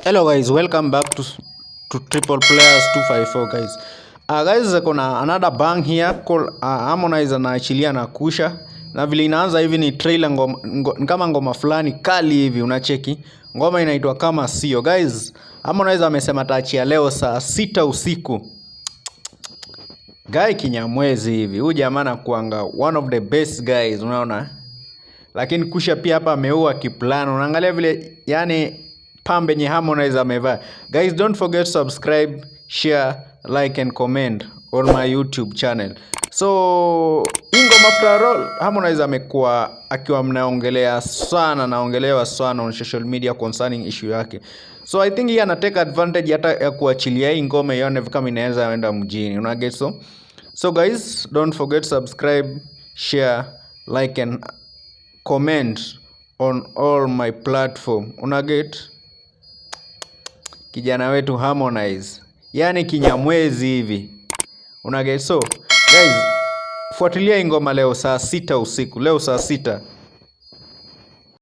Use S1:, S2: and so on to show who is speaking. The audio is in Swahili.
S1: Hello guys, welcome back to Triple Players 254 guys. Guys, kuna another bang here called Harmonize anaachilia na Kusha. Na vile inaanza hivi ni trailer kama ngoma fulani kali hivi unacheki. Ngoma inaitwa kama sio. Guys, Harmonize amesema ataachia leo saa 6 usiku. Guy Kinyamwezi hivi. Huyu jamaa anakuanga one of the best guys, unaona? Lakini Kusha pia hapa ameua kiplano. Unaangalia vile yani pambe nye Harmonize amevaa. Guys, don't forget to subscribe, share, like and comment on my YouTube channel. So ingoma after all, Harmonize amekuwa akiwa mnaongelea sana, naongelewa sana on social media concerning issue yake. So I think yeye anateka advantage hata ya kuachilia hii ngoma ione kama inaweza enda mjini. Una get so guys, don't forget to subscribe, share, like and comment on all my platform. Una get kijana wetu Harmonize, yani Kinyamwezi hivi. Una get guys, fuatilia ngoma leo saa 6 usiku. Leo saa 6.